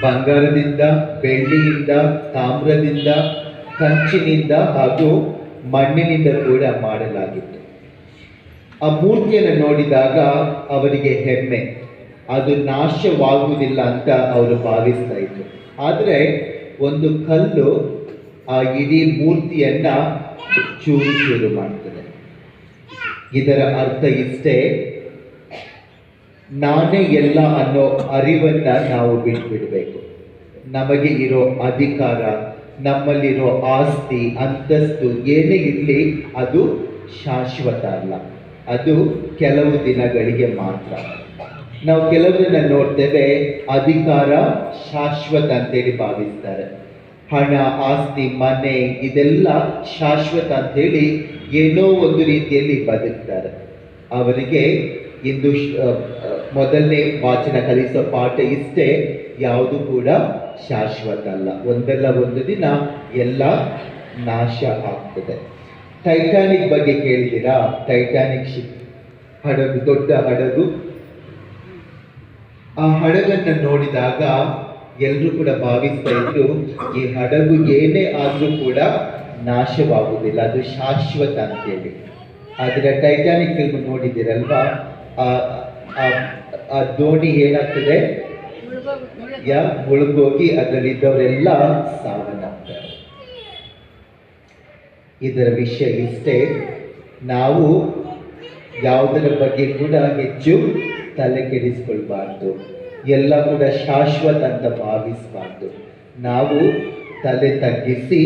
ಬಂಗಾರದಿಂದ, ಬೆಳ್ಳಿಯಿಂದ, ತಾಮ್ರದಿಂದ, ಕಂಚಿನಿಂದ ಹಾಗೂ ಮಣ್ಣಿನಿಂದ ಕೂಡ ಮಾಡಲಾಗಿತ್ತು. ಆ ಮೂರ್ತಿಯನ್ನು ನೋಡಿದಾಗ ಅವರಿಗೆ ಹೆಮ್ಮೆ, ಅದು ನಾಶವಾಗುವುದಿಲ್ಲ ಅಂತ ಅವರು ಭಾವಿಸ್ತಾ ಇದ್ರು. ಆದರೆ ಒಂದು ಕಲ್ಲು ಆ ಇಡೀ ಮೂರ್ತಿಯನ್ನ ಚೂರು ಚೂರು ಮಾಡ್ತದೆ. ಇದರ ಅರ್ಥ ಇಷ್ಟೇ, ನಾನೇ ಎಲ್ಲ ಅನ್ನೋ ಅರಿವನ್ನ ನಾವು ಬಿಟ್ಬಿಡ್ಬೇಕು. ನಮಗೆ ಇರೋ ಅಧಿಕಾರ, ನಮ್ಮಲ್ಲಿರೋ ಆಸ್ತಿ, ಅಂತಸ್ತು ಏನೇ ಇರಲಿ ಅದು ಶಾಶ್ವತ ಅಲ್ಲ, ಅದು ಕೆಲವು ದಿನಗಳಿಗೆ ಮಾತ್ರ. ನಾವು ಕೆಲವರನ್ನ ನೋಡ್ತೇವೆ, ಅಧಿಕಾರ ಶಾಶ್ವತ ಅಂತೇಳಿ ಭಾವಿಸ್ತಾರೆ. ಹಣ, ಆಸ್ತಿ, ಮನೆ ಇದೆಲ್ಲ ಶಾಶ್ವತ ಅಂತೇಳಿ ಏನೋ ಒಂದು ರೀತಿಯಲ್ಲಿ ಬದುಕ್ತಾರೆ. ಅವರಿಗೆ ಇಂದು ಮೊದಲನೇ ವಾಚನ ಕಲಿಸೋ ಪಾಠ ಇಷ್ಟೇ, ಯಾವುದು ಕೂಡ ಶಾಶ್ವತ ಅಲ್ಲ, ಒಂದಲ್ಲ ಒಂದು ದಿನ ಎಲ್ಲ ನಾಶ ಆಗ್ತದೆ. ಟೈಟಾನಿಕ್ ಬಗ್ಗೆ ಕೇಳಿದ್ದೀರಾ? ಟೈಟಾನಿಕ್ ಶಿಪ್, ಹಡಗು, ದೊಡ್ಡ ಹಡಗು. ಆ ಹಡಗನ್ನು ನೋಡಿದಾಗ ಎಲ್ಲರೂ ಕೂಡ ಭಾವಿಸ್ತಾ ಇದ್ರು, ಈ ಹಡಗು ಏನೇ ಆದ್ರೂ ಕೂಡ ನಾಶವಾಗುವುದಿಲ್ಲ, ಅದು ಶಾಶ್ವತ ಅಂತೇಳಿ. ಆದರೆ ಟೈಟಾನಿಕ್ ಫಿಲ್ಮ್ ನೋಡಿದ್ದೀರಲ್ವಾ, ಆ ದೋಣಿ ಏನಾಗ್ತದೆ, ಮುಳುಗೋಗಿ ಅದರಲ್ಲಿದ್ದವರೆಲ್ಲ ಸಾವನ್ನಪ್ತಾರೆ. ಇದರ ವಿಷಯ ಇಷ್ಟೇ, ನಾವು ಯಾವುದರ ಬಗ್ಗೆ ಕೂಡ ಹೆಚ್ಚು ತಲೆ ಕೆಡಿಸ್ಕೊಳ್ಬಾರ್ದು, ಎಲ್ಲ ಕೂಡ ಶಾಶ್ವತ ಅಂತ ಭಾವಿಸಬಾರ್ದು. ನಾವು ತಲೆ ತಗ್ಗಿಸಿ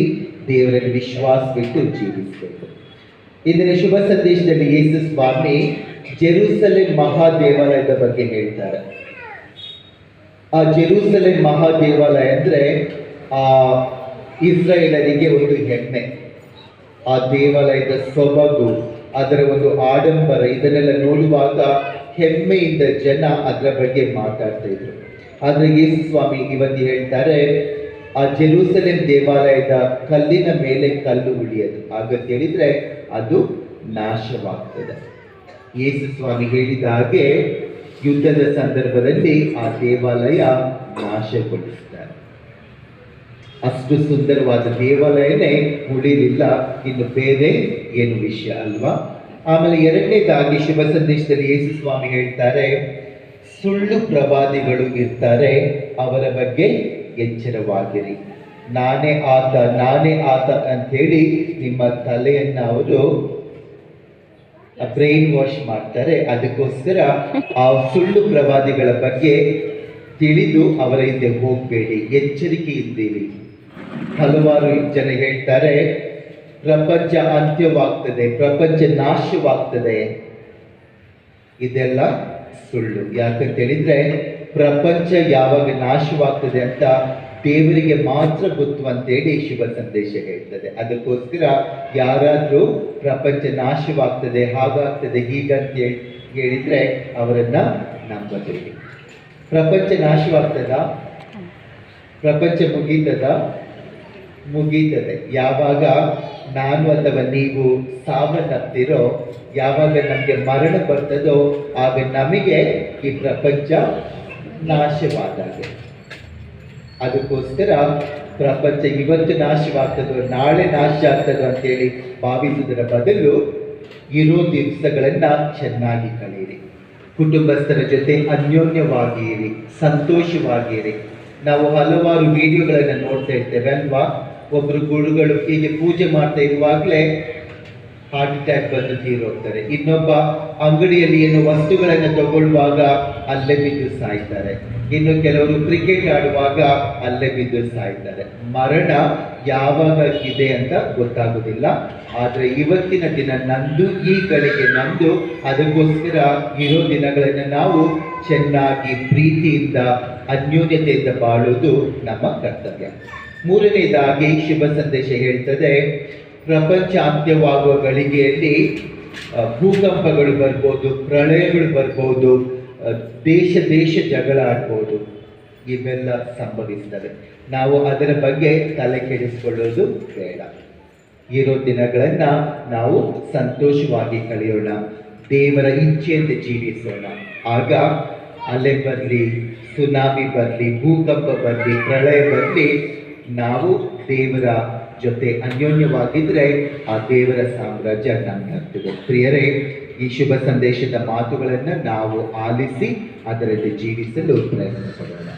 ದೇವರಲ್ಲಿ ವಿಶ್ವಾಸ ಬಿಟ್ಟು ಜೀವಿಸಬೇಕು. ಇದರ ಶುಭ ಸಂದೇಶದಲ್ಲಿ ಯೇಸು ಸ್ವಾಮಿ ಜೆರೂಸಲೇಮ್ ಮಹಾದೇವಾಲಯದ ಬಗ್ಗೆ ಹೇಳ್ತಾರೆ. ಆ ಜೆರೂಸಲೇಮ್ ಮಹಾದೇವಾಲಯ ಅಂದರೆ ಇಸ್ರಾಯೇಲರಿಗೆ ಒಂದು ಹೆಮ್ಮೆ. ಆ ದೇವಾಲಯದ ಸೊಬಗು, ಅದರ ಒಂದು ಆಡಂಬರ, ಇದನ್ನೆಲ್ಲ ನೋಡುವಾಗ ಹೆಮ್ಮೆಯಿಂದ ಜನ ಅದರ ಬಗ್ಗೆ ಮಾತಾಡ್ತಾ ಇದ್ರು. ಆದರೆ ಯೇಸು ಸ್ವಾಮಿ ಇವತ್ತು ಹೇಳ್ತಾರೆ, ಆ ಜೆರೂಸಲೇಮ್ ದೇವಾಲಯದ ಕಲ್ಲಿನ ಮೇಲೆ ಕಲ್ಲು ಉಳಿಯದು, ಹಾಗಂತ ಹೇಳಿದ್ರೆ ಅದು ನಾಶವಾಗ್ತದೆ. ಯೇಸು ಸ್ವಾಮಿ ಹೇಳಿದ ಹಾಗೆ ಯುದ್ಧದ ಸಂದರ್ಭದಲ್ಲಿ ಆ ದೇವಾಲಯ ನಾಶಗೊಳಿಸ್ತಾರೆ. ಅಷ್ಟು ಸುಂದರವಾದ ದೇವಾಲಯನೇ ಉಳಿಲಿಲ್ಲ, ಇನ್ನು ಬೇರೆ ಏನು ವಿಷಯ ಅಲ್ವಾ? ಆಮೇಲೆ ಎರಡನೇದಾಗಿ ಶುಭ ಸಂದೇಶದಲ್ಲಿ ಯೇಸು ಸ್ವಾಮಿ ಹೇಳ್ತಾರೆ, ಸುಳ್ಳು ಪ್ರವಾದಿಗಳು ಇರ್ತಾರೆ, ಅವರ ಬಗ್ಗೆ ಎಚ್ಚರವಾಗಿರಿ. ನಾನೇ ಆತ ಅಂಥೇಳಿ ನಿಮ್ಮ ತಲೆಯನ್ನು ಅವರು ಬ್ರೈನ್ ವಾಶ್ ಮಾಡ್ತಾರೆ. ಅದಕ್ಕೋಸ್ಕರ ಆ ಸುಳ್ಳು ಪ್ರವಾದಿಗಳ ಬಗ್ಗೆ ತಿಳಿದು ಅವರ ಹಿಂದೆ ಹೋಗಬೇಡಿ, ಎಚ್ಚರಿಕೆ ಇದ್ದೀರಿ. ಹಲವಾರು ಜನ ಹೇಳ್ತಾರೆ, ಪ್ರಪಂಚ ಅಂತ್ಯವಾಗ್ತದೆ, ಪ್ರಪಂಚ ನಾಶವಾಗ್ತದೆ. ಇದೆಲ್ಲ ಸುಳ್ಳು. ಯಾಕಂತ ಹೇಳಿದ್ರೆ ಪ್ರಪಂಚ ಯಾವಾಗ ನಾಶವಾಗ್ತದೆ ಅಂತ ದೇವರಿಗೆ ಮಾತ್ರ ಗೊತ್ತು ಅಂತೇಳಿ ಶುಭ ಸಂದೇಶ ಹೇಳ್ತದೆ. ಅದಕ್ಕೋಸ್ಕರ ಯಾರಾದರೂ ಪ್ರಪಂಚ ನಾಶವಾಗ್ತದೆ, ಹಾಗಾಗ್ತದೆ, ಹೀಗಂತ ಹೇಳಿದ್ರೆ ಅವರನ್ನ ನಂಬಬೇಡಿ. ಪ್ರಪಂಚ ನಾಶವಾಗ್ತದ? ಪ್ರಪಂಚ ಮುಗೀತದೆ ಯಾವಾಗ ನಾನು ಅಥವಾ ನೀವು ಸಾವನ್ನಪ್ತಿರೋ, ಯಾವಾಗ ನಮಗೆ ಮರಣ ಬರ್ತದೋ, ಆಗ ನಮಗೆ ಈ ಪ್ರಪಂಚ ನಾಶವಾದಾಗ. ಅದಕ್ಕೋಸ್ಕರ ಪ್ರಪಂಚ ಇವತ್ತು ನಾಶವಾಗ್ತದೋ, ನಾಳೆ ನಾಶ ಆಗ್ತದೋ ಅಂತೇಳಿ ಭಾವಿಸುವುದರ ಬದಲು ಇರೋ ದಿವಸಗಳನ್ನ ಚೆನ್ನಾಗಿ ಕಳೆಯಿರಿ. ಕುಟುಂಬಸ್ಥರ ಜೊತೆ ಅನ್ಯೋನ್ಯವಾಗಿರಿ, ಸಂತೋಷವಾಗಿರಿ. ನಾವು ಹಲವಾರು ವಿಡಿಯೋಗಳನ್ನು ನೋಡ್ತಾ ಇರ್ತೇವೆ ಅಲ್ವಾ? ಒಬ್ಬರು ಗುರುಗಳು ಹೀಗೆ ಪೂಜೆ ಮಾಡ್ತಾ ಇರುವಾಗಲೇ ಹಾರ್ಟ್ ಅಟ್ಯಾಕ್ ಬಂದು ತೀರೋಗ್ತಾರೆ. ಇನ್ನೊಬ್ಬ ಅಂಗಡಿಯಲ್ಲಿ ಏನೋ ವಸ್ತುಗಳನ್ನು ತಗೊಳ್ಳುವಾಗ ಅಲ್ಲೇ ಬಿದ್ದು ಸಾಯ್ತಾರೆ. ಇನ್ನು ಕೆಲವರು ಕ್ರಿಕೆಟ್ ಆಡುವಾಗ ಅಲ್ಲೇ ಬಿದ್ದು ಸಾಯ್ತಾರೆ. ಮರಣ ಯಾವಾಗ ಇದೆ ಅಂತ ಗೊತ್ತಾಗೋದಿಲ್ಲ. ಆದರೆ ಇವತ್ತಿನ ದಿನ ನಂದು, ಈ ಗಳಿಗೆ ನಂದು. ಅದಕ್ಕೋಸ್ಕರ ಇರೋ ದಿನಗಳನ್ನು ನಾವು ಚೆನ್ನಾಗಿ ಪ್ರೀತಿಯಿಂದ ಅನ್ಯೋನ್ಯತೆಯಿಂದ ಬಾಳುವುದು ನಮ್ಮ ಕರ್ತವ್ಯ. ಮೂರನೇದಾಗಿ ಶುಭ ಸಂದೇಶ ಹೇಳ್ತದೆ, ಪ್ರಪಂಚ ಅಂತ್ಯವಾಗುವ ಗಳಿಗೆಯಲ್ಲಿ ಭೂಕಂಪಗಳು ಬರ್ಬೋದು, ಪ್ರಳಯಗಳು ಬರ್ಬೋದು, ದೇಶ ಜಗಳ ಆಡ್ಬೋದು, ಇವೆಲ್ಲ ಸಂಭವಿಸ್ತವೆ. ನಾವು ಅದರ ಬಗ್ಗೆ ತಲೆ ಕೆಡಿಸಿಕೊಳ್ಳೋದು ಬೇಡ. ಇರೋ ದಿನಗಳನ್ನು ನಾವು ಸಂತೋಷವಾಗಿ ಕಳೆಯೋಣ, ದೇವರ ಇಚ್ಛೆಯಿಂದ ಜೀವಿಸೋಣ. ಆಗ ಅಲೆ ಬರಲಿ, ಸುನಾಮಿ ಬರಲಿ, ಭೂಕಂಪ ಬರಲಿ, ಪ್ರಳಯ ಬರಲಿ, ನಾವು ದೇವರ ಜೊತೆ ಅನ್ಯೋನ್ಯವಾಗಿದ್ದರೆ ಆ ದೇವರ ಸಾಮ್ರಾಜ್ಯ ನಮ್ಗಾಗ್ತದೆ. ಪ್ರಿಯರೇ, ಈ ಶುಭ ಸಂದೇಶದ ಮಾತುಗಳನ್ನು ನಾವು ಆಲಿಸಿ ಅದರಲ್ಲಿ ಜೀವಿಸಲು ಪ್ರಯತ್ನ ಪಡೋಣ.